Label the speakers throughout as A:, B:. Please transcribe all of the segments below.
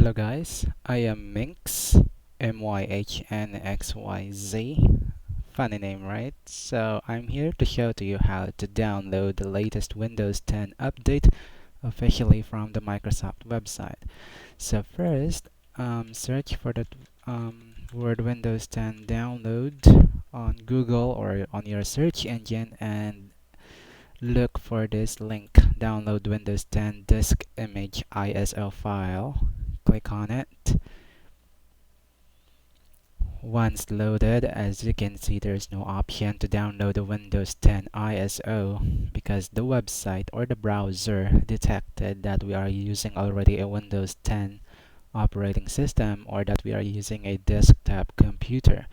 A: Hello guys, I am Minx, MYHNXYZ. Funny name, right? So I'm here to show to you how to download the latest Windows 10 update officially from the Microsoft website. So first, search for the word Windows 10 download on Google or on your search engine and look for this link, download Windows 10 disk image ISO file. Click on it. Once loaded, as you can see, there's no option to download the Windows 10 ISO because the website or the browser detected that we are using already a Windows 10 operating system or that we are using a desktop computer.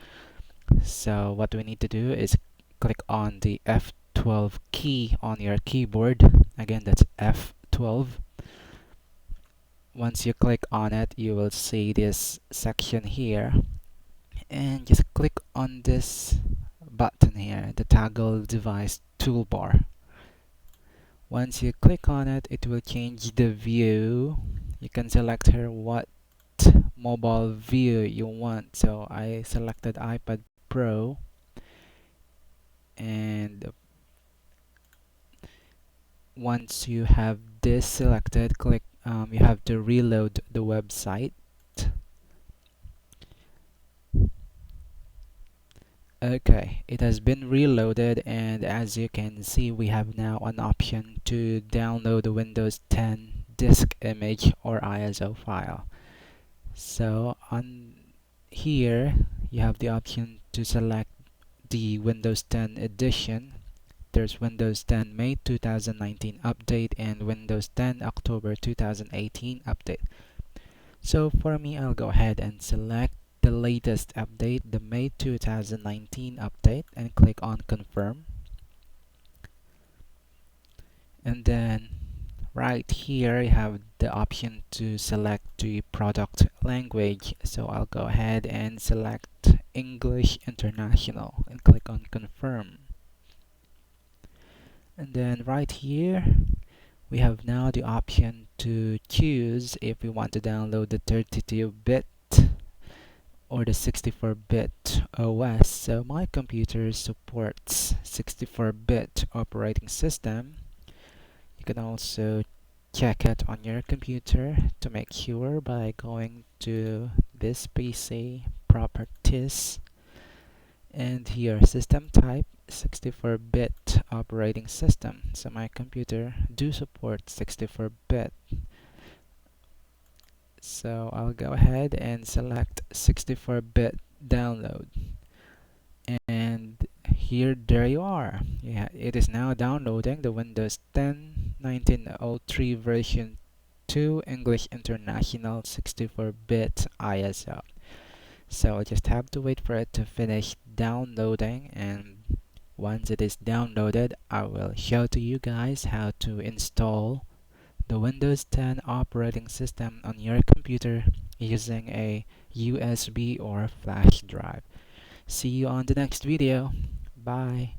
A: So what we need to do is click on the F12 key on your keyboard. Again, that's F12. Once you click on it, you will see this section here, and just click on this button here, the toggle device toolbar. Once you click on it, it will change the view. You can select here what mobile view you want. So I selected iPad Pro, and once you have this selected, you have to reload the website. Okay, it has been reloaded, and as you can see, we have now an option to download the Windows 10 disk image or ISO file. So on here, you have the option to select the Windows 10 edition. There's Windows 10 May 2019 update and Windows 10 October 2018 update. So for me, I'll go ahead and select the latest update, the May 2019 update, and click on confirm. And then right here you have the option to select the product language. So I'll go ahead and select English International and click on confirm. And then right here we have now the option to choose if we want to download the 32-bit or the 64-bit OS. So my computer supports 64-bit operating system. You can also check it on your computer to make sure by going to this PC properties, and here system type 64-bit operating system. So my computer do support 64-bit. So I'll go ahead and select 64-bit download. And here, there you are. Yeah, it is now downloading the Windows 10 1903 version 2 English International 64-bit ISO. So I just have to wait for it to finish downloading, and once it is downloaded, I will show to you guys how to install the Windows 10 operating system on your computer using a USB or flash drive. See you on the next video. Bye.